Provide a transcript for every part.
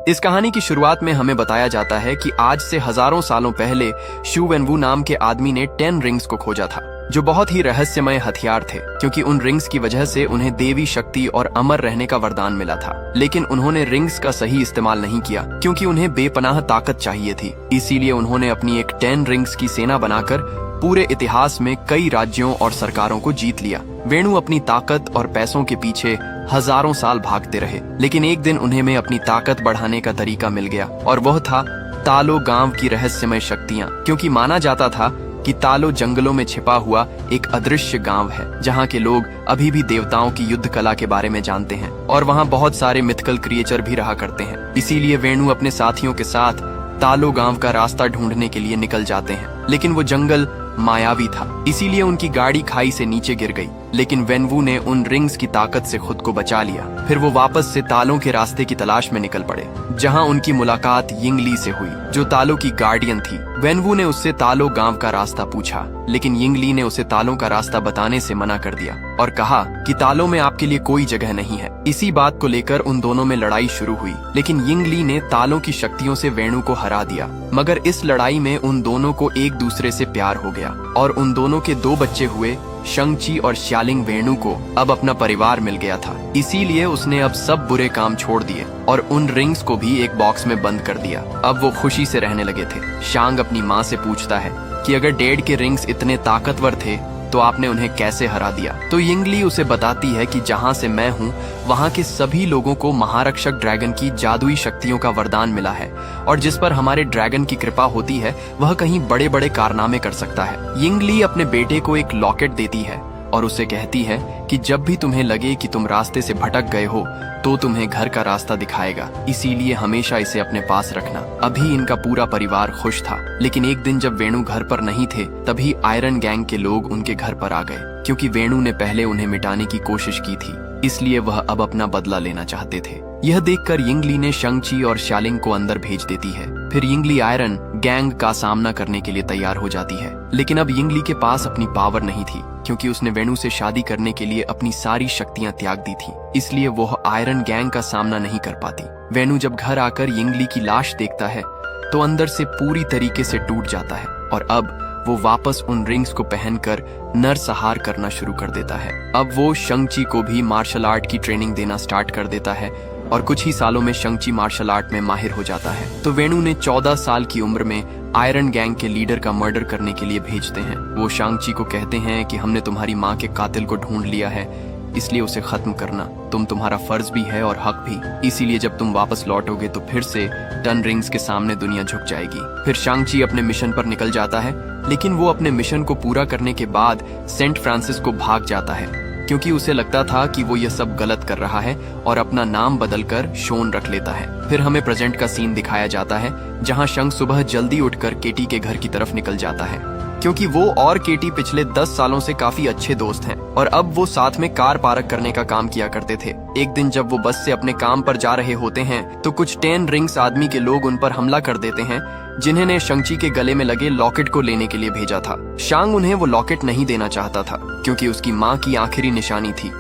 इस कहानी की शुरुआत में हमें बताया जाता है कि आज से हजारों सालों पहले शू वेनवू नाम के आदमी ने 10 रिंग्स को खोजा था, जो बहुत ही रहस्यमय हथियार थे, क्योंकि उन रिंग्स की वजह से उन्हें देवी शक्ति और अमर रहने का वरदान मिला था। लेकिन उन्होंने रिंग्स का सही इस्तेमाल नहीं किया, क्योंकि उन्हें बेपनाह ताकत चाहिए थी। इसीलिए उन्होंने अपनी एक 10 रिंग्स की सेना बनाकर पूरे इतिहास में कई राज्यों और सरकारों को जीत लिया। वेणु अपनी ताकत और पैसों के पीछे हजारों साल भागते रहे, लेकिन एक दिन उन्हें में अपनी ताकत बढ़ाने का तरीका मिल गया, और वह था तालो गांव की रहस्यमय शक्तियां। क्योंकि माना जाता था कि तालो जंगलों में छिपा हुआ एक अदृश्य गांव है, जहां के लोग अभी भी देवताओं की युद्ध कला के बारे में जानते हैं, और वहां बहुत सारे मिथिकल क्रिएचर भी रहा करते हैं। इसीलिए वेणु अपने साथियों के साथ तालो गांव का रास्ता ढूंढने के लिए निकल जाते हैं। लेकिन वो जंगल मायावी था, इसीलिए उनकी गाड़ी खाई से नीचे गिर गई। लेकिन वेनवू ने उन रिंग्स की ताकत से खुद को बचा लिया। फिर वो वापस से तालों के रास्ते की तलाश में निकल पड़े, जहां उनकी मुलाकात यिंगली से हुई, जो तालों की गार्डियन थी। वेनवू ने उससे तालो गांव का रास्ता पूछा, लेकिन यिंगली ने उसे तालों का रास्ता बताने से मना कर दिया और कहा कि तालों में आपके लिए कोई जगह नहीं है। इसी बात को लेकर उन दोनों में लड़ाई शुरू हुई, लेकिन यिंगली ने तालों की शक्तियों से वेणु को हरा दिया। मगर इस लड़ाई में उन दोनों को एक दूसरे से प्यार हो गया, और उन दोनों के 2 बच्चे हुए। शंगची और श्यालिंग वेणु को अब अपना परिवार मिल गया था, इसीलिए उसने अब सब बुरे काम छोड़ दिए और उन रिंग्स को भी एक बॉक्स में बंद कर दिया। अब वो खुशी से रहने लगे थे। शांग अपनी माँ से पूछता है कि अगर डैड के रिंग्स इतने ताकतवर थे तो आपने उन्हें कैसे हरा दिया। तो यिंगली उसे बताती है कि जहां से मैं हूं वहां के सभी लोगों को महारक्षक ड्रैगन की जादुई शक्तियों का वरदान मिला है, और जिस पर हमारे ड्रैगन की कृपा होती है वह कहीं बड़े बड़े कारनामे कर सकता है। यिंगली अपने बेटे को एक लॉकेट देती है और उसे कहती है कि जब भी तुम्हें लगे कि तुम रास्ते से भटक गए हो तो तुम्हें घर का रास्ता दिखाएगा, इसीलिए हमेशा इसे अपने पास रखना। अभी इनका पूरा परिवार खुश था, लेकिन एक दिन जब वेणु घर पर नहीं थे तभी आयरन गैंग के लोग उनके घर पर आ गए। क्योंकि वेणु ने पहले उन्हें मिटाने की कोशिश की थी, इसलिए वह अब अपना बदला लेना चाहते थे। यह देखकर यिंगली ने शंगची और श्यालिंग को अंदर भेज देती है। फिर यिंगली आयरन गैंग का सामना करने के लिए तैयार हो जाती है, लेकिन अब यिंगली के पास अपनी पावर नहीं थी, क्योंकि उसने वेणु से शादी करने के लिए अपनी सारी शक्तियां त्याग दी थी। इसलिए वह आयरन गैंग का सामना नहीं कर पाती। वेणु जब घर आकर यिंगली की लाश देखता है तो अंदर से पूरी तरीके से टूट जाता है, और अब वो वापस उन रिंग्स को पहनकर नरसंहार करना शुरू कर देता है। अब वो शंगची को भी मार्शल आर्ट की ट्रेनिंग देना स्टार्ट कर देता है, और कुछ ही सालों में शंगची मार्शल आर्ट में माहिर हो जाता है। तो वेणु ने 14 साल की उम्र में आयरन गैंग के लीडर का मर्डर करने के लिए भेजते हैं। वो शंगची को कहते हैं कि हमने तुम्हारी माँ के कातिल को ढूंढ लिया है, इसलिए उसे खत्म करना तुम्हारा फर्ज भी है और हक भी। इसीलिए जब तुम वापस लौटोगे तो फिर से 10 रिंग्स के सामने दुनिया झुक जाएगी। फिर शंगची अपने मिशन पर निकल जाता है, लेकिन वो अपने मिशन को पूरा करने के बाद सेंट फ्रांसिस को भाग जाता है, क्योंकि उसे लगता था कि वो ये सब गलत कर रहा है, और अपना नाम बदलकर शोन रख लेता है। फिर हमें प्रेजेंट का सीन दिखाया जाता है, जहां शंग सुबह जल्दी उठकर केटी के घर की तरफ निकल जाता है, क्योंकि वो और केटी पिछले 10 सालों से काफी अच्छे दोस्त हैं, और अब वो साथ में कार पार्क करने का काम किया करते थे। एक दिन जब वो बस से अपने काम पर जा रहे होते हैं तो कुछ 10 रिंग्स आदमी के लोग उन पर हमला कर देते हैं, जिन्होंने शंगची के गले में लगे लॉकेट को लेने के लिए भेजा था। शांग उन्हें वो लॉकेट नहीं देना चाहता था, क्योंकि उसकी माँ की आखिरी निशानी थी।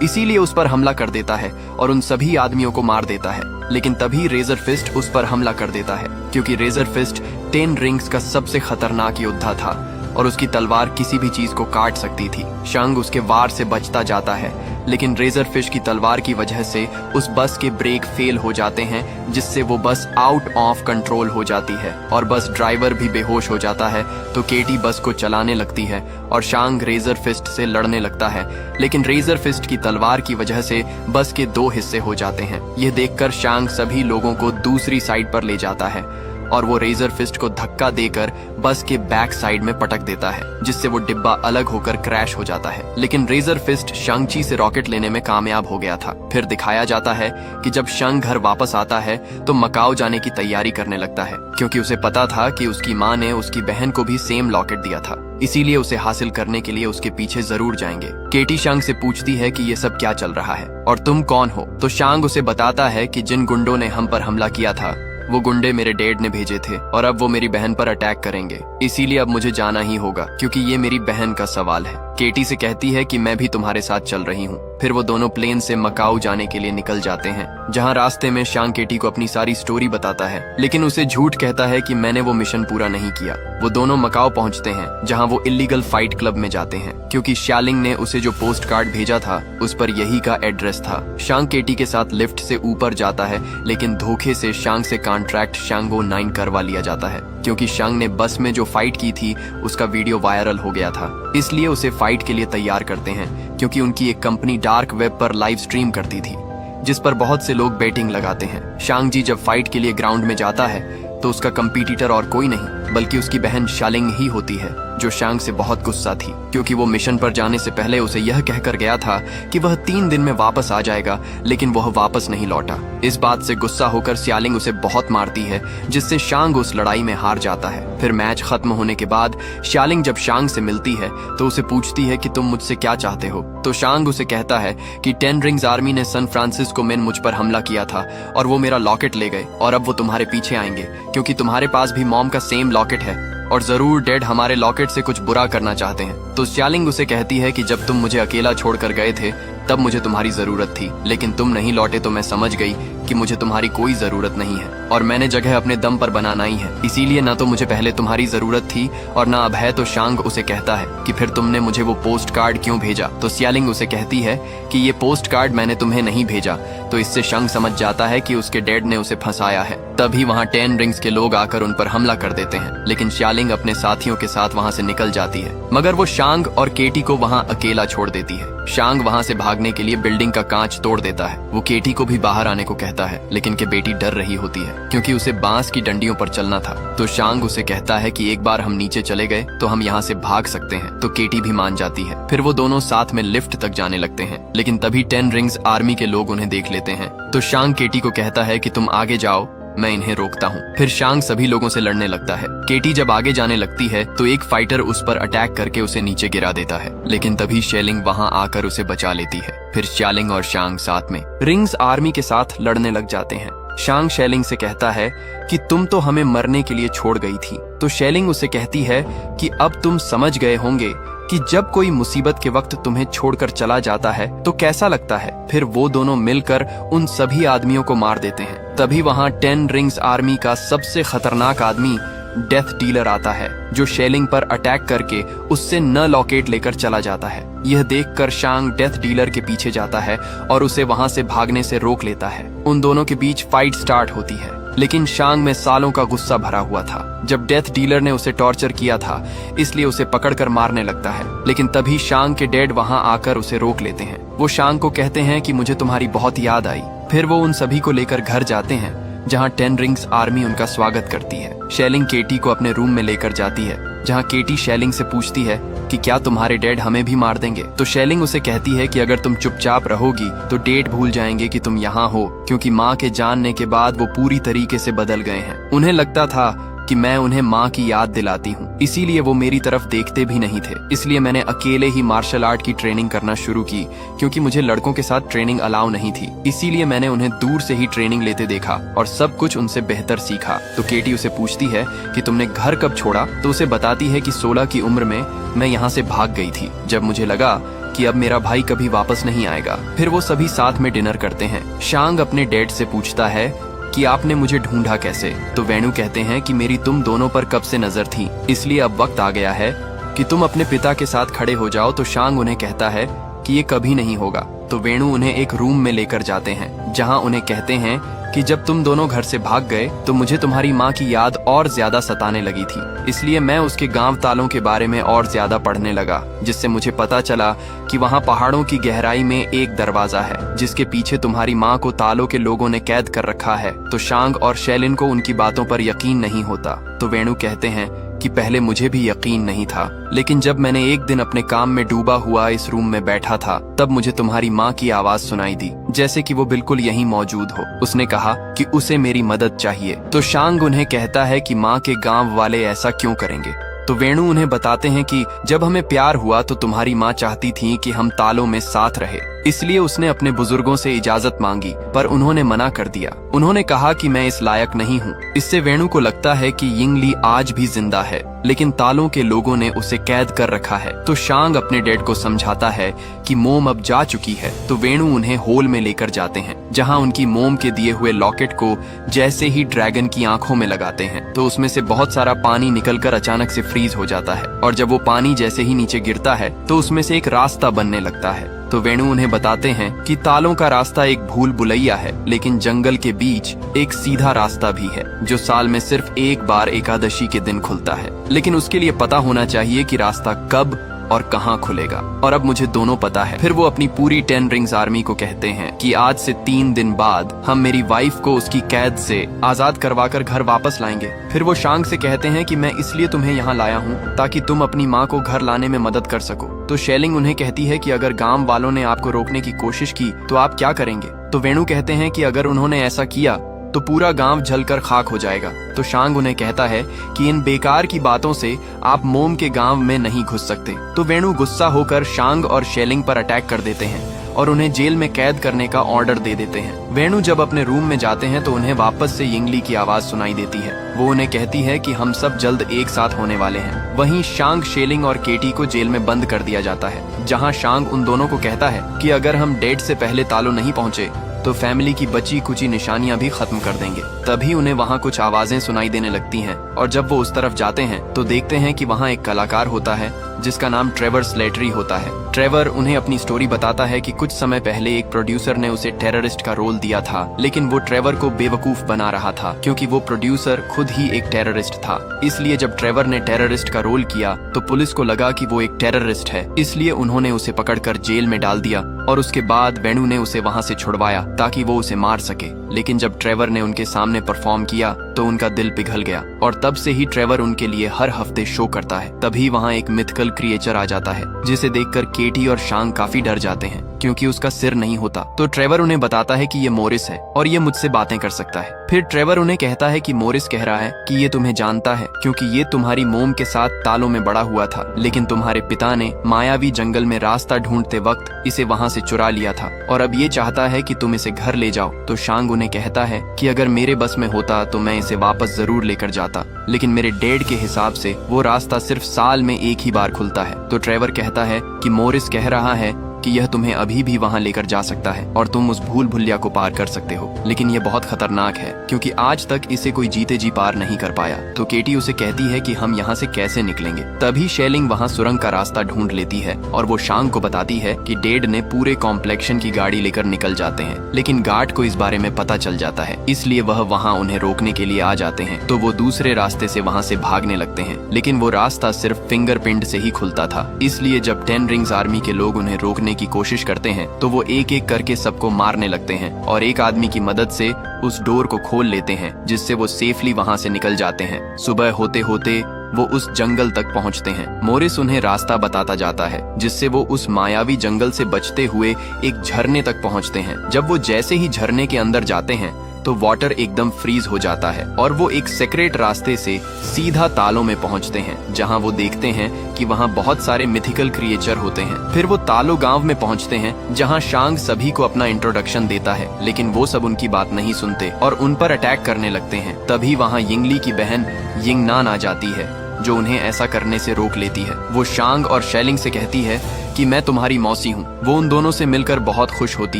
इसीलिए उस पर हमला कर देता है और उन सभी आदमियों को मार देता है। लेकिन तभी रेजर फिस्ट उस पर हमला कर देता है, क्योंकि रेजर फिस्ट 10 रिंग्स का सबसे खतरनाक योद्धा था, और उसकी तलवार किसी भी चीज को काट सकती थी। शंग उसके वार से बचता जाता है, लेकिन रेजर फिश की तलवार की वजह से उस बस के ब्रेक फेल हो जाते हैं, जिससे वो बस आउट ऑफ कंट्रोल हो जाती है, और बस ड्राइवर भी बेहोश हो जाता है। तो केटी बस को चलाने लगती है और शांग रेजर फिस्ट से लड़ने लगता है, लेकिन रेजर फिस्ट की तलवार की वजह से बस के 2 हिस्से हो जाते हैं। यह देखकर शांग सभी लोगों को दूसरी साइड पर ले जाता है, और वो रेजर फिस्ट को धक्का देकर बस के बैक साइड में पटक देता है, जिससे वो डिब्बा अलग होकर क्रैश हो जाता है। लेकिन रेजर फिस्ट शंगची से रॉकेट लेने में कामयाब हो गया था। फिर दिखाया जाता है कि जब शंग घर वापस आता है तो मकाओ जाने की तैयारी करने लगता है, क्योंकि उसे पता था कि उसकी माँ ने उसकी बहन को भी सेम लॉकेट दिया था, इसीलिए उसे हासिल करने के लिए उसके पीछे जरूर जाएंगे। केटी शांग से पूछती है कि ये सब क्या चल रहा है और तुम कौन हो। तो शांग उसे बताता है कि जिन गुंडों ने हम पर हमला किया था वो गुंडे मेरे डैड ने भेजे थे, और अब वो मेरी बहन पर अटैक करेंगे, इसीलिए अब मुझे जाना ही होगा, क्योंकि ये मेरी बहन का सवाल है। केटी से कहती है कि मैं भी तुम्हारे साथ चल रही हूँ। फिर वो दोनों प्लेन से मकाऊ जाने के लिए निकल जाते हैं, जहाँ रास्ते में शांग केटी को अपनी सारी स्टोरी बताता है, लेकिन उसे झूठ कहता है कि मैंने वो मिशन पूरा नहीं किया। वो दोनों मकाऊ पहुँचते हैं, जहाँ वो इलीगल फाइट क्लब में जाते हैं, क्योंकि शालिंग ने उसे जो पोस्ट कार्ड भेजा था उस पर यही का एड्रेस था। शांग केटी के साथ लिफ्ट से ऊपर जाता है, लेकिन धोखे से शांग से कॉन्ट्रैक्ट शांगो 9 करवा लिया जाता है, क्योंकि शांग ने बस में जो फाइट की थी उसका वीडियो वायरल हो गया था। इसलिए उसे फाइट के लिए तैयार करते हैं, क्योंकि उनकी एक कंपनी डार्क वेब पर लाइव स्ट्रीम करती थी, जिस पर बहुत से लोग बेटिंग लगाते हैं। शांग जी जब फाइट के लिए ग्राउंड में जाता है तो उसका कंपटीटर और कोई नहीं बल्कि उसकी बहन शालिंग ही होती है, जो शांग से बहुत गुस्सा थी, क्योंकि वो मिशन पर जाने से पहले उसे यह कहकर गया था कि वह 3 दिन में वापस आ जाएगा, लेकिन वह वापस नहीं लौटा। इस बात से गुस्सा होकर शालिंग उसे बहुत मारती है, जिससे शांग उस लड़ाई में हार जाता है। फिर मैच खत्म होने के बाद शालिंग जब शांग से मिलती है तो उसे पूछती है कि तुम मुझसे क्या चाहते हो। तो शांग उसे कहता है कि 10 रिंग्स आर्मी ने सैन फ्रांसिस्को में मुझ पर हमला किया था और वो मेरा लॉकेट ले गए, और अब वो तुम्हारे पीछे आएंगे, क्योंकि तुम्हारे पास भी मॉम का सेम लॉकेट है और जरूर डैड हमारे लॉकेट से कुछ बुरा करना चाहते हैं। तो शालिंग उसे कहती है कि जब तुम मुझे अकेला छोड़कर गए थे तब मुझे तुम्हारी जरूरत थी, लेकिन तुम नहीं लौटे तो मैं समझ गई कि मुझे तुम्हारी कोई जरूरत नहीं है और मैंने जगह अपने दम पर बनाना ही है, इसीलिए ना तो मुझे पहले तुम्हारी जरूरत थी और ना अब है। तो शांग उसे कहता है कि फिर तुमने मुझे वो पोस्ट कार्ड क्यों भेजा। तो शालिंग उसे कहती है कि ये पोस्ट कार्ड मैंने तुम्हें नहीं भेजा। तो इससे शांग समझ जाता है कि उसके डैड ने उसे फंसाया है। तभी वहाँ 10 रिंग्स के लोग आकर उन पर हमला कर देते हैं, लेकिन शालिंग अपने साथियों के साथ वहाँ से निकल जाती है, मगर वो शांग और केटी को वहाँ अकेला छोड़ देती है। शांग वहाँ से भागने के लिए बिल्डिंग का कांच तोड़ देता है। वो केटी को भी बाहर आने को कहता है, लेकिन के बेटी डर रही होती है, क्योंकि उसे बांस की डंडियों पर चलना था। तो शांग उसे कहता है कि एक बार हम नीचे चले गए तो हम यहाँ से भाग सकते हैं। तो केटी भी मान जाती है। फिर वो दोनों साथ में लिफ्ट तक जाने लगते हैं, लेकिन तभी 10 रिंग्स आर्मी के लोग उन्हें देख लेते हैं। तो शांग केटी को कहता है कि तुम आगे जाओ, मैं इन्हें रोकता हूँ। फिर शांग सभी लोगों से लड़ने लगता है। केटी जब आगे जाने लगती है तो एक फाइटर उस पर अटैक करके उसे नीचे गिरा देता है, लेकिन तभी शेलिंग वहाँ आकर उसे बचा लेती है। फिर शालिंग और शांग साथ में रिंग्स आर्मी के साथ लड़ने लग जाते हैं। शांग शेलिंग से कहता है कि तुम तो हमें मरने के लिए छोड़ गई थी। तो शेलिंग उसे कहती है कि अब तुम समझ गए होंगे कि जब कोई मुसीबत के वक्त तुम्हें छोड़कर चला जाता है तो कैसा लगता है। फिर वो दोनों मिलकर उन सभी आदमियों को मार देते हैं। तभी वहाँ 10 रिंग्स आर्मी का सबसे खतरनाक आदमी डेथ डीलर आता है, जो शेलिंग पर अटैक करके उससे न लॉकेट लेकर चला जाता है। यह देखकर शांग डेथ डीलर के पीछे जाता है और उसे वहां से भागने से रोक लेता है। उन दोनों के बीच फाइट स्टार्ट होती है, लेकिन शांग में सालों का गुस्सा भरा हुआ था। जब डेथ डीलर ने उसे टॉर्चर किया था, इसलिए उसे पकड़कर मारने लगता है, लेकिन तभी शांग के डैड वहां आकर उसे रोक लेते हैं। वो शांग को कहते हैं कि मुझे तुम्हारी बहुत याद आई। फिर वो उन सभी को लेकर घर जाते हैं, जहां 10 रिंग्स आर्मी उनका स्वागत करती है। शेलिंग केटी को अपने रूम में लेकर जाती है, जहां केटी शेलिंग से पूछती है कि क्या तुम्हारे डैड हमें भी मार देंगे। तो शेलिंग उसे कहती है कि अगर तुम चुपचाप रहोगी तो डैड भूल जाएंगे कि तुम यहाँ हो, क्योंकि माँ के जानने के बाद वो पूरी तरीके से बदल गए हैं। उन्हें लगता था कि मैं उन्हें माँ की याद दिलाती हूँ, इसीलिए वो मेरी तरफ देखते भी नहीं थे। इसलिए मैंने अकेले ही मार्शल आर्ट की ट्रेनिंग करना शुरू की, क्योंकि मुझे लड़कों के साथ ट्रेनिंग अलाउ नहीं थी। इसीलिए मैंने उन्हें दूर से ही ट्रेनिंग लेते देखा और सब कुछ उनसे बेहतर सीखा। तो केटी उसे पूछती है कि तुमने घर कब छोड़ा। तो उसे बताती है कि 16 की उम्र में मैं यहाँ से भाग गई थी, जब मुझे लगा कि अब मेरा भाई कभी वापस नहीं आएगा। फिर वो सभी साथ में डिनर करते हैं। शांग अपने डैड से पूछता है कि आपने मुझे ढूंढा कैसे। तो वेणु कहते हैं कि मेरी तुम दोनों पर कब से नजर थी, इसलिए अब वक्त आ गया है कि तुम अपने पिता के साथ खड़े हो जाओ। तो शांग उन्हें कहता है कि ये कभी नहीं होगा। तो वेणु उन्हें एक रूम में लेकर जाते हैं, जहां उन्हें कहते हैं कि जब तुम दोनों घर से भाग गए तो मुझे तुम्हारी माँ की याद और ज्यादा सताने लगी थी, इसलिए मैं उसके गांव तालों के बारे में और ज्यादा पढ़ने लगा, जिससे मुझे पता चला कि वहाँ पहाड़ों की गहराई में एक दरवाजा है, जिसके पीछे तुम्हारी माँ को तालों के लोगों ने कैद कर रखा है। तो शांग और शेलिन को उनकी बातों पर यकीन नहीं होता। तो वेणु कहते हैं कि पहले मुझे भी यकीन नहीं था, लेकिन जब मैंने एक दिन अपने काम में डूबा हुआ इस रूम में बैठा था, तब मुझे तुम्हारी माँ की आवाज सुनाई दी, जैसे कि वो बिल्कुल यहीं मौजूद हो। उसने कहा कि उसे मेरी मदद चाहिए। तो शांग उन्हें कहता है कि माँ के गांव वाले ऐसा क्यों करेंगे। तो वेणु उन्हें बताते हैं कि जब हमें प्यार हुआ तो तुम्हारी माँ चाहती थी कि हम तालों में साथ रहे, इसलिए उसने अपने बुजुर्गों से इजाजत मांगी, पर उन्होंने मना कर दिया। उन्होंने कहा कि मैं इस लायक नहीं हूँ। इससे वेणु को लगता है कि यिंगली आज भी जिंदा है, लेकिन तालों के लोगों ने उसे कैद कर रखा है। तो शांग अपने डैड को समझाता है कि मोम अब जा चुकी है। तो वेणु उन्हें होल में लेकर जाते हैं, जहाँ उनकी मोम के दिए हुए लॉकेट को जैसे ही ड्रैगन की आंखों में लगाते हैं तो उसमें से बहुत सारा पानी निकलकर अचानक से फ्रीज हो जाता है, और जब वो पानी जैसे ही नीचे गिरता है तो उसमें से एक रास्ता बनने लगता है। तो वेणु उन्हें बताते हैं कि तालों का रास्ता एक भूल भुलैया है, लेकिन जंगल के बीच एक सीधा रास्ता भी है जो साल में सिर्फ एक बार एकादशी के दिन खुलता है। लेकिन उसके लिए पता होना चाहिए कि रास्ता कब और कहाँ खुलेगा, और अब मुझे दोनों पता है। फिर वो अपनी पूरी 10 रिंग्स आर्मी को कहते हैं कि आज से 3 दिन बाद हम मेरी वाइफ को उसकी कैद से आजाद करवाकर घर वापस लाएंगे। फिर वो शांग से कहते हैं कि मैं इसलिए तुम्हें यहाँ लाया हूँ ताकि तुम अपनी माँ को घर लाने में मदद कर सको। तो शेलिंग उन्हें कहती है कि अगर गांव वालों ने आपको रोकने की कोशिश की तो आप क्या करेंगे। तो वेणु कहते हैं कि अगर उन्होंने ऐसा किया तो पूरा गांव जलकर खाक हो जाएगा। तो शांग उन्हें कहता है कि इन बेकार की बातों से आप मोम के गांव में नहीं घुस सकते। तो वेणु गुस्सा होकर शांग और शेलिंग पर अटैक कर देते हैं और उन्हें जेल में कैद करने का ऑर्डर दे देते हैं। वेणु जब अपने रूम में जाते हैं तो उन्हें वापस से यिंगली की आवाज सुनाई देती है। वो उन्हें कहती है कि हम सब जल्द एक साथ होने वाले हैं। वहीं शांग, शेलिंग और केटी को जेल में बंद कर दिया जाता है, जहां शांग उन दोनों को कहता है कि अगर हम डेट से पहले तालो नहीं पहुंचे तो फैमिली की बची कुची निशानियां भी खत्म कर देंगे। तभी उन्हें वहां कुछ आवाजें सुनाई देने लगती हैं, और जब वो उस तरफ जाते हैं तो देखते हैं कि वहां एक कलाकार होता है जिसका नाम ट्रेवर स्लेटरी होता है। ट्रेवर उन्हें अपनी स्टोरी बताता है कि कुछ समय पहले एक प्रोड्यूसर ने उसे टेररिस्ट का रोल दिया था, लेकिन वो ट्रेवर को बेवकूफ बना रहा था क्योंकि वो प्रोड्यूसर खुद ही एक टेररिस्ट था। इसलिए जब ट्रेवर ने टेररिस्ट का रोल किया तो पुलिस को लगा कि वो एक टेररिस्ट है, इसलिए उन्होंने उसे पकड़कर जेल में डाल दिया, और उसके बाद वेणु ने उसे वहां से छुड़वाया ताकि वो उसे मार सके। लेकिन जब ट्रेवर ने उनके सामने परफॉर्म किया तो उनका दिल पिघल गया, और तब से ही ट्रेवर उनके लिए हर हफ्ते शो करता है। तभी वहाँ एक मिथिकल क्रिएचर आ जाता है जिसे देखकर केटी और शांग काफी डर जाते हैं क्योंकि उसका सिर नहीं होता। तो ट्रेवर उन्हें बताता है कि ये मोरिस है और ये मुझसे बातें कर सकता है। फिर ट्रेवर उन्हें कहता है कि मोरिस कह रहा है कि ये तुम्हें जानता है क्योंकि ये तुम्हारी मोम के साथ तालों में बड़ा हुआ था, लेकिन तुम्हारे पिता ने मायावी जंगल में रास्ता ढूंढते वक्त इसे वहाँ से चुरा लिया था और अब ये चाहता है कि तुम इसे घर ले जाओ। तो शांग उन्हें कहता है कि अगर मेरे बस में होता तो मैं इसे वापस जरूर लेकर जाता, लेकिन मेरे डैड के हिसाब से वो रास्ता सिर्फ साल में एक ही बार खुलता है। तो ट्रेवर कहता है कि मोरिस कह रहा है कि यह तुम्हें अभी भी वहां लेकर जा सकता है और तुम उस भूल भुलिया को पार कर सकते हो, लेकिन यह बहुत खतरनाक है क्योंकि आज तक इसे कोई जीते जी पार नहीं कर पाया। तो केटी उसे कहती है कि हम यहाँ से कैसे निकलेंगे। तभी शेलिंग वहाँ सुरंग का रास्ता ढूंढ लेती है और वो शांग को बताती है कि डैड ने पूरे कॉम्प्लेक्शन की गाड़ी लेकर निकल जाते हैं, लेकिन गार्ड को इस बारे में पता चल जाता है, इसलिए वह वहाँ उन्हें रोकने के लिए आ जाते हैं। तो वो दूसरे रास्ते से वहाँ से भागने लगते हैं, लेकिन वो रास्ता सिर्फ फिंगरप्रिंट से ही खुलता था। इसलिए जब 10 रिंग्स आर्मी के लोग उन्हें रोकने की कोशिश करते हैं तो वो एक एक करके सबको मारने लगते हैं और एक आदमी की मदद से उस डोर को खोल लेते हैं, जिससे वो सेफली वहां से निकल जाते हैं। सुबह होते होते वो उस जंगल तक पहुंचते हैं। मोरिस उन्हें रास्ता बताता जाता है, जिससे वो उस मायावी जंगल से बचते हुए एक झरने तक पहुंचते हैं। जब वो जैसे ही झरने के अंदर जाते हैं तो वाटर एकदम फ्रीज हो जाता है और वो एक सीक्रेट रास्ते से सीधा तालों में पहुंचते हैं, जहां वो देखते हैं कि वहां बहुत सारे मिथिकल क्रिएचर होते हैं। फिर वो तालो गांव में पहुंचते हैं, जहां शांग सभी को अपना इंट्रोडक्शन देता है, लेकिन वो सब उनकी बात नहीं सुनते और उन पर अटैक करने लगते हैं। तभी वहां यिंगली की बहन यिंगनान आ जाती है, जो उन्हें ऐसा करने से रोक लेती है। वो शांग और शेलिंग से कहती है कि मैं तुम्हारी मौसी हूँ। वो उन दोनों से मिलकर बहुत खुश होती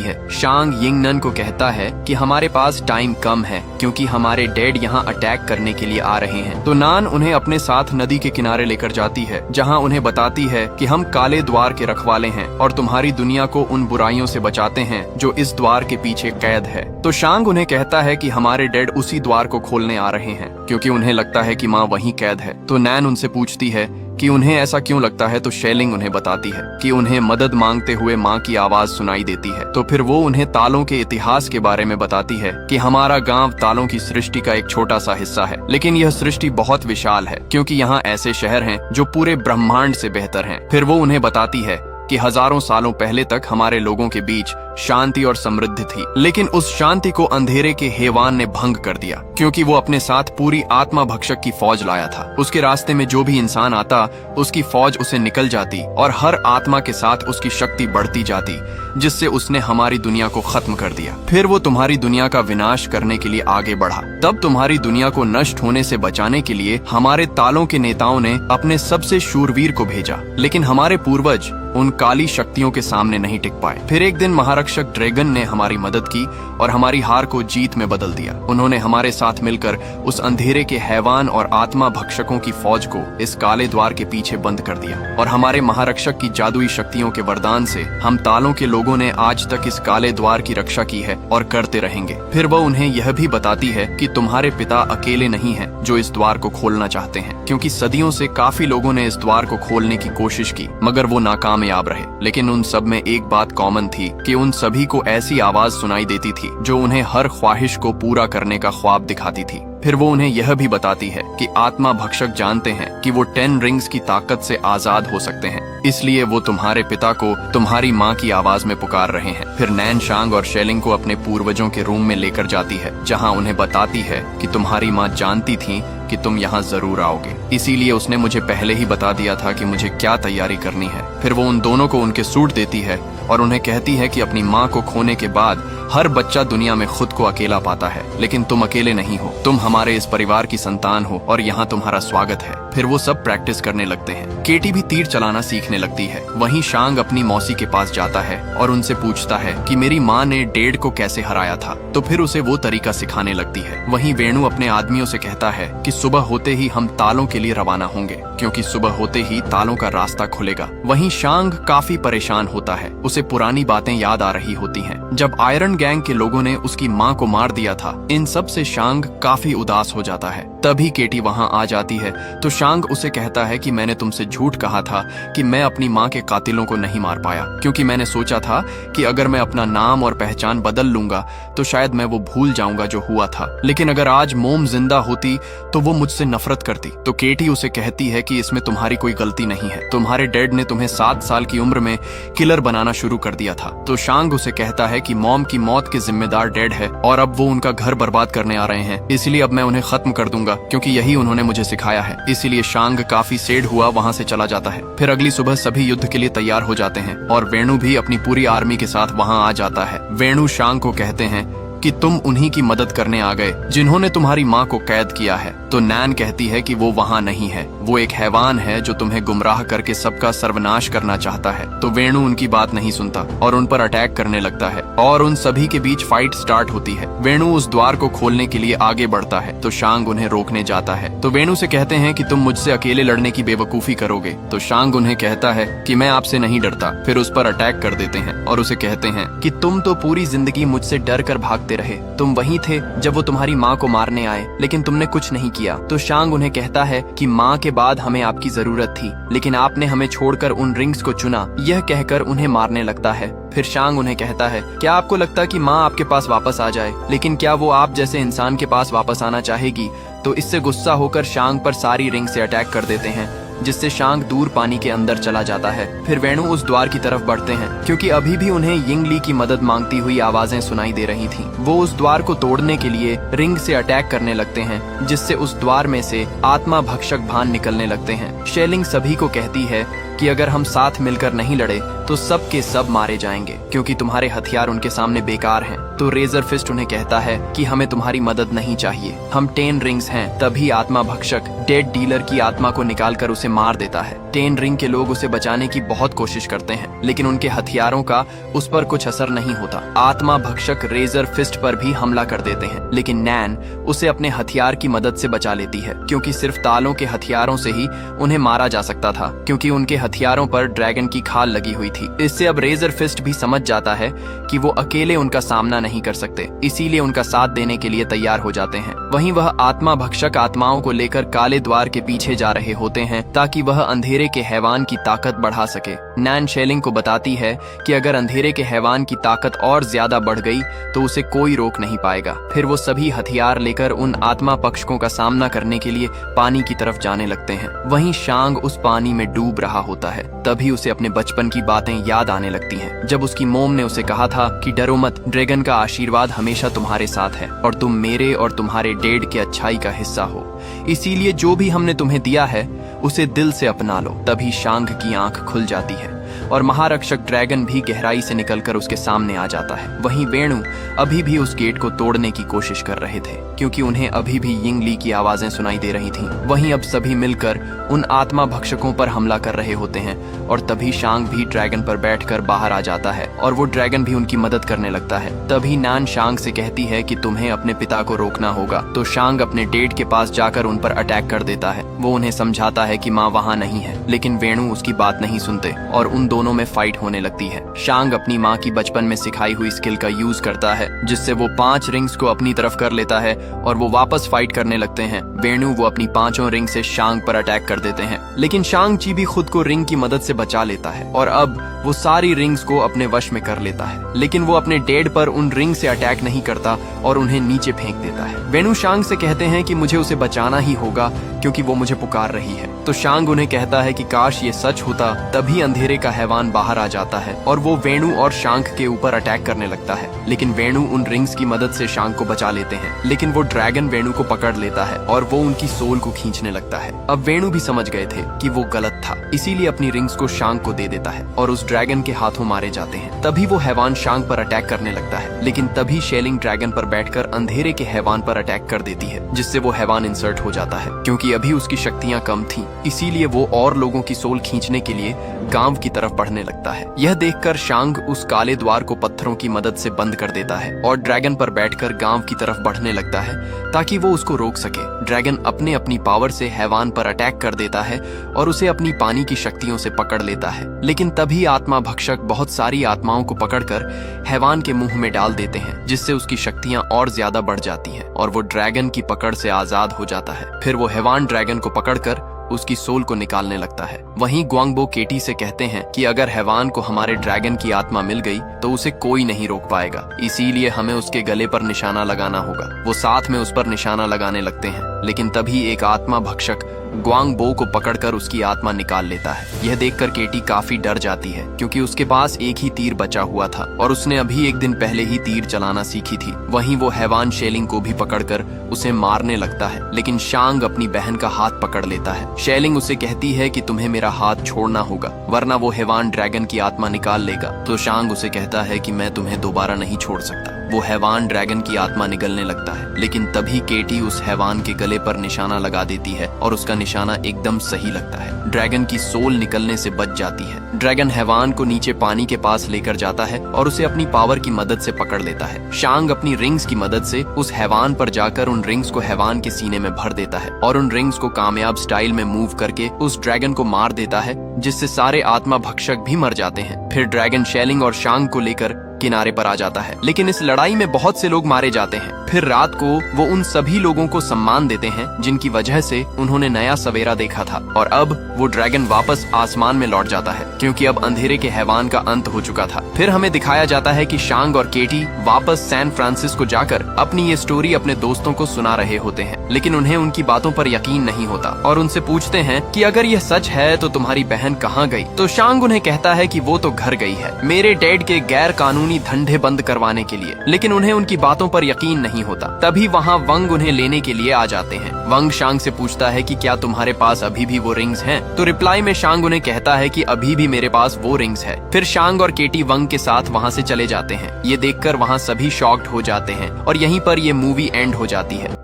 है। शांग यिंगनन को कहता है कि हमारे पास टाइम कम है क्योंकि हमारे डैड यहाँ अटैक करने के लिए आ रहे हैं। तो नान उन्हें अपने साथ नदी के किनारे लेकर जाती है, जहाँ उन्हें बताती है कि हम काले द्वार के रखवाले हैं और तुम्हारी दुनिया को उन बुराइयों से बचाते हैं जो इस द्वार के पीछे कैद है। तो शांग उन्हें कहता है कि हमारे डैड उसी द्वार को खोलने आ रहे हैं क्योंकि उन्हें लगता है कि माँ वहीं कैद है। तो नैन उनसे पूछती है कि उन्हें ऐसा क्यों लगता है। तो शेलिंग उन्हें बताती है कि उन्हें मदद मांगते हुए माँ की आवाज सुनाई देती है। तो फिर वो उन्हें तालों के इतिहास के बारे में बताती है कि हमारा गांव तालों की सृष्टि का एक छोटा सा हिस्सा है, लेकिन यह सृष्टि बहुत विशाल है क्योंकि यहाँ ऐसे शहर हैं जो पूरे ब्रह्मांड से बेहतर हैं। फिर वो उन्हें बताती है कि हजारों सालों पहले तक हमारे लोगों के बीच शांति और समृद्धि थी। लेकिन उस शांति को अंधेरे के हैवान ने भंग कर दिया, क्योंकि वो अपने साथ पूरी आत्मा भक्षक की फौज लाया था। उसके रास्ते में जो भी इंसान आता, उसकी फौज उसे निकल जाती और हर आत्मा के साथ उसकी शक्ति बढ़ती जाती, जिससे उसने हमारी दुनिया को खत्म कर दिया। फिर वो तुम्हारी दुनिया का विनाश करने के लिए आगे बढ़ा। तब तुम्हारी दुनिया को नष्ट होने से बचाने के लिए हमारे तालों के नेताओं ने अपने सबसे शूरवीर को भेजा, लेकिन हमारे पूर्वज उन काली शक्तियों के सामने नहीं टिक पाए। फिर एक दिन महारक्षक ड्रैगन ने हमारी मदद की और हमारी हार को जीत में बदल दिया। उन्होंने हमारे साथ मिलकर उस अंधेरे के हैवान और आत्मा भक्षकों की फौज को इस काले द्वार के पीछे बंद कर दिया, और हमारे महारक्षक की जादुई शक्तियों के वरदान से हम तालों के लोगों ने आज तक इस काले द्वार की रक्षा की है और करते रहेंगे। फिर वह उन्हें यह भी बताती है कि तुम्हारे पिता अकेले नहीं हैं जो इस द्वार को खोलना चाहते हैं, क्योंकि सदियों से काफी लोगों ने इस द्वार को खोलने की कोशिश की, मगर वो नाकामयाब रहे। लेकिन उन सब में एक बात कॉमन थी कि उन सभी को ऐसी आवाज सुनाई देती थी जो उन्हें हर ख्वाहिश को पूरा करने का ख्वाब दिखाती थी। फिर वो उन्हें यह भी बताती है कि आत्मा भक्षक जानते हैं कि वो 10 रिंग्स की ताकत से आजाद हो सकते हैं, इसलिए वो तुम्हारे पिता को तुम्हारी माँ की आवाज में पुकार रहे हैं। फिर नैन, शांग और शेलिंग को अपने पूर्वजों के रूम में लेकर जाती है, जहाँ उन्हें बताती है कि तुम्हारी माँ जानती थी कि तुम यहाँ जरूर आओगे, इसीलिए उसने मुझे पहले ही बता दिया था कि मुझे क्या तैयारी करनी है। फिर वो उन दोनों को उनके सूट देती है और उन्हें कहती है कि अपनी माँ को खोने के बाद हर बच्चा दुनिया में खुद को अकेला पाता है, लेकिन तुम अकेले नहीं हो। तुम हमारे इस परिवार की संतान हो और यहाँ तुम्हारा स्वागत है। फिर वो सब प्रैक्टिस करने लगते हैं। केटी भी तीर चलाना सीखने लगती है। वहीं शांग अपनी मौसी के पास जाता है और उनसे पूछता है कि मेरी माँ ने डेड को कैसे हराया था, तो फिर उसे वो तरीका सिखाने लगती है। वहीं वेणु अपने आदमियों से कहता है कि सुबह होते ही हम तालों के लिए रवाना होंगे, क्योंकि सुबह होते ही तालों का रास्ता खुलेगा। वहीं शांग काफी परेशान होता है, उसे पुरानी बातें याद आ रही होती हैं, जब आयरन गैंग के लोगों ने उसकी माँ को मार दिया था। इन सब से शांग काफी उदास हो जाता है। तभी केटी वहाँ आ जाती है तो शांग उसे कहता है कि मैंने तुमसे झूठ कहा था कि मैं अपनी माँ के कातिलों को नहीं मार पाया, क्योंकि मैंने सोचा था कि अगर मैं अपना नाम और पहचान बदल लूंगा तो शायद मैं वो भूल जाऊंगा जो हुआ था। लेकिन अगर आज मोम जिंदा होती तो वो मुझसे नफरत करती। तो केटी उसे कहती है कि इसमें तुम्हारी कोई गलती नहीं है, तुम्हारे डैड ने तुम्हें 7 साल की उम्र में किलर बनाना शुरू कर दिया था। तो शांग उसे कहता है कि मॉम की मौत के जिम्मेदार डैड है और अब वो उनका घर बर्बाद करने आ रहे हैं, इसलिए अब मैं उन्हें खत्म कर दूंगा, क्योंकि यही उन्होंने मुझे सिखाया है। इसीलिए शांग काफी सैड हुआ वहाँ से चला जाता है। फिर अगली सुबह सभी युद्ध के लिए तैयार हो जाते हैं और वेणु भी अपनी पूरी आर्मी के साथ वहाँ आ जाता है। वेणु शांग को कहते हैं कि तुम उन्हीं की मदद करने आ गए जिन्होंने तुम्हारी माँ को कैद किया है। तो नैन कहती है कि वो वहाँ नहीं है, वो एक हैवान है जो तुम्हें गुमराह करके सबका सर्वनाश करना चाहता है। तो वेणु उनकी बात नहीं सुनता और उन पर अटैक करने लगता है और उन सभी के बीच फाइट स्टार्ट होती है। वेणु उस द्वार को खोलने के लिए आगे बढ़ता है तो शांग उन्हें रोकने जाता है। तो वेणु से कहते हैं कि तुम मुझसे अकेले लड़ने की बेवकूफी करोगे। तो शांग उन्हें कहता है कि मैं आपसे नहीं डरता। फिर उस पर अटैक कर देते हैं और उसे कहते हैं कि तुम तो पूरी जिंदगी मुझसे डर कर भागते रहे, तुम वहीं थे जब वो तुम्हारी माँ को मारने आए, लेकिन तुमने कुछ नहीं किया। तो शांग उन्हें कहता है कि माँ के बाद हमें आपकी जरूरत थी, लेकिन आपने हमें छोड़कर उन रिंग्स को चुना। यह कहकर उन्हें मारने लगता है। फिर शांग उन्हें कहता है, क्या आपको लगता है कि माँ आपके पास वापस आ जाए, लेकिन क्या वो आप जैसे इंसान के पास वापस आना चाहेगी? तो इससे गुस्सा होकर शांग पर सारी रिंग से अटैक कर देते हैं, जिससे शांग दूर पानी के अंदर चला जाता है। फिर वेणु उस द्वार की तरफ बढ़ते हैं, क्योंकि अभी भी उन्हें यिंग ली की मदद मांगती हुई आवाजें सुनाई दे रही थीं। वो उस द्वार को तोड़ने के लिए रिंग से अटैक करने लगते हैं, जिससे उस द्वार में से आत्मा भक्षक भान निकलने लगते हैं। शेलिंग सभी को कहती है कि अगर हम साथ मिलकर नहीं लड़े तो सब के सब मारे जाएंगे, क्योंकि तुम्हारे हथियार उनके सामने बेकार हैं। तो रेजर फिस्ट उन्हें कहता है कि हमें तुम्हारी मदद नहीं चाहिए, हम 10 रिंग्स हैं। तभी आत्मा भक्षक डेड डीलर की आत्मा को निकालकर उसे मार देता है। 10 रिंग के लोग उसे बचाने की बहुत कोशिश करते हैं, लेकिन उनके हथियारों का उस पर कुछ असर नहीं होता। आत्मा भक्षक रेजर फिस्ट पर भी हमला कर देते हैं, लेकिन नैन उसे अपने हथियार की मदद से बचा लेती है, क्योंकि सिर्फ तालों के हथियारों से ही उन्हें मारा जा सकता था, क्योंकि उनके हथियारों पर ड्रैगन की खाल लगी हुई थी। इससे अब रेजर फिस्ट भी समझ जाता है कि वो अकेले उनका सामना नहीं कर सकते, इसीलिए उनका साथ देने के लिए तैयार हो जाते हैं। वहीं वह आत्मा भक्षक आत्माओं को लेकर काले द्वार के पीछे जा रहे होते हैं, ताकि वह अंधेरे के हैवान की ताकत बढ़ा सके। नैन शेलिंग को बताती है कि अगर अंधेरे के हैवान की ताकत और ज्यादा बढ़ गई तो उसे कोई रोक नहीं पाएगा। फिर वो सभी हथियार लेकर उन आत्मा पक्षकों का सामना करने के लिए पानी की तरफ जाने लगते हैं। वहीं शांग उस पानी में डूब रहा होता है। तभी उसे अपने बचपन की बातें याद आने लगती हैं, जब उसकी मोम ने उसे कहा था कि डरो मत, ड्रैगन का आशीर्वाद हमेशा तुम्हारे साथ है और तुम मेरे और तुम्हारे डैड के अच्छाई का हिस्सा हो, इसीलिए जो भी हमने तुम्हें दिया है उसे दिल से अपना लो। तभी शांग की आंख खुल जाती है और महारक्षक ड्रैगन भी गहराई से निकलकर उसके सामने आ जाता है। वहीं वेणु अभी भी उस गेट को तोड़ने की कोशिश कर रहे थे, क्योंकि उन्हें अभी भी यिंगली की आवाजें सुनाई दे रही थीं। वहीं अब सभी मिलकर उन आत्मा भक्षकों पर हमला कर रहे होते हैं और तभी शांग भी ड्रैगन पर बैठकर बाहर आ जाता है और वो ड्रैगन भी उनकी मदद करने लगता है। तभी नान शांग से कहती है कि तुम्हें अपने पिता को रोकना होगा, तो शांग अपने डेड के पास जाकर उन पर अटैक कर देता है। वो उन्हें समझाता है कि माँ वहाँ नहीं है, लेकिन वेणु उसकी बात नहीं सुनते और उन दोनों में फाइट होने लगती है। शांग अपनी माँ की बचपन में सिखाई हुई स्किल का यूज करता है, जिससे वो 5 रिंग्स को अपनी तरफ कर लेता है और वो वापस फाइट करने लगते हैं। वेणु वो अपनी 5 रिंग से शांग पर अटैक कर देते हैं, लेकिन शांग ची भी खुद को रिंग की मदद से बचा लेता है और अब वो सारी रिंग्स को अपने वश में कर लेता है। लेकिन वो अपने डेड पर उन रिंग से अटैक नहीं करता और उन्हें नीचे फेंक देता है। वेणु शांग से कहते हैं कि मुझे उसे बचाना ही होगा क्योंकि वो मुझे पुकार रही है। तो शांग उन्हें कहता है कि काश ये सच होता। तभी अंधेरे का हैवान बाहर आ जाता है और वो वेणु और शांग के ऊपर अटैक करने लगता है, लेकिन वेणु उन रिंग्स की मदद से शांग को बचा लेते हैं। लेकिन वो ड्रैगन वेणु को पकड़ लेता है और वो उनकी सोल को खींचने लगता है। अब वेणु भी समझ गए थे कि वो गलत था, इसीलिए अपनी रिंग्स को शांग को दे देता है और उस ड्रैगन के हाथों मारे जाते हैं। तभी वो हैवान शांग पर अटैक करने लगता है, लेकिन तभी शेलिंग ड्रैगन पर बैठकर अंधेरे के हैवान पर अटैक कर देती है, जिससे वो हैवान इंसर्ट हो जाता है। क्योंकि अभी उसकी शक्तियां कम थीं, इसीलिए वो और लोगों की सोल खींचने के लिए गांव की तरफ बढ़ने लगता है। यह देखकर शांग उस काले द्वार को पत्थरों की मदद से बंद कर देता है और ड्रैगन पर बैठकर गांव की तरफ बढ़ने लगता है ताकि वो उसको रोक सके। ड्रैगन अपनी पावर से हैवान पर अटैक कर देता है और उसे अपनी पानी की शक्तियों से पकड़ लेता है। लेकिन तभी आत्मा भक्षक बहुत सारी आत्माओं को पकड़कर हैवान के मुंह में डाल देते हैं, जिससे उसकी शक्तियां और ज्यादा बढ़ जाती हैं और वो ड्रैगन की पकड़ से आजाद हो जाता है। फिर वो हैवान ड्रैगन को पकड़कर उसकी सोल को निकालने लगता है। वहीं ग्वांगबो केटी से कहते हैं कि अगर हैवान को हमारे ड्रैगन की आत्मा मिल गई तो उसे कोई नहीं रोक पाएगा, इसीलिए हमें उसके गले पर निशाना लगाना होगा। वो साथ में उस पर निशाना लगाने लगते हैं, लेकिन तभी एक आत्मा भक्षक ग्वांगबो को पकड़कर उसकी आत्मा निकाल लेता है। यह देखकर केटी काफी डर जाती है, क्योंकि उसके पास एक ही तीर बचा हुआ था और उसने अभी एक दिन पहले ही तीर चलाना सीखी थी। वहीं वो हैवान शेलिंग को भी पकड़कर उसे मारने लगता है, लेकिन शांग अपनी बहन का हाथ पकड़ लेता है। शेलिंग उसे कहती है कि तुम्हें मेरा हाथ छोड़ना होगा, वरना वो हैवान ड्रैगन की आत्मा निकाल लेगा। तो शांग उसे कहता है कि मैं तुम्हें दोबारा नहीं छोड़ सकता। वो हैवान ड्रैगन की आत्मा निगलने लगता है, लेकिन तभी केटी उस हैवान के गले पर निशाना लगा देती है और उसका निशाना एकदम सही लगता है। ड्रैगन की सोल निकलने से बच जाती है। ड्रैगन हैवान को नीचे पानी के पास लेकर जाता है और उसे अपनी पावर की मदद से पकड़ लेता है। शांग अपनी रिंग्स की मदद से उस हैवान पर जाकर उन रिंग्स को हैवान के सीने में भर देता है और उन रिंग्स को कामयाब स्टाइल में मूव करके उस ड्रैगन को मार देता है, जिससे सारे आत्मा भक्षक भी मर जाते हैं। फिर ड्रैगन शेलिंग और शांग को लेकर किनारे पर आ जाता है, लेकिन इस लड़ाई में बहुत से लोग मारे जाते हैं। फिर रात को वो उन सभी लोगों को सम्मान देते हैं जिनकी वजह से उन्होंने नया सवेरा देखा था और अब वो ड्रैगन वापस आसमान में लौट जाता है, क्योंकि अब अंधेरे के हैवान का अंत हो चुका था। फिर हमें दिखाया जाता है कि शांग और केटी वापस सैन फ्रांसिस्को जाकर अपनी ये स्टोरी अपने दोस्तों को सुना रहे होते हैं, लेकिन उन्हें उनकी बातों पर यकीन नहीं होता और उनसे पूछते हैं कि अगर यह सच है तो तुम्हारी बहन कहाँ गई। तो शांग उन्हें कहता है कि वो तो घर गई है मेरे डैड के गैर कानूनी धंधे बंद करवाने के लिए, लेकिन उन्हें उनकी बातों पर यकीन नहीं होता। तभी वहाँ वंग उन्हें लेने के लिए आ जाते हैं। वंग शांग से पूछता है कि क्या तुम्हारे पास अभी भी वो रिंग्स हैं? तो रिप्लाई में शांग उन्हें कहता है कि अभी भी मेरे पास वो रिंग्स है। फिर शांग और केटी वंग के साथ वहाँ से चले जाते हैं। ये देखकर वहाँ सभी शॉक्ड हो जाते हैं और यहीं पर ये मूवी एंड हो जाती है।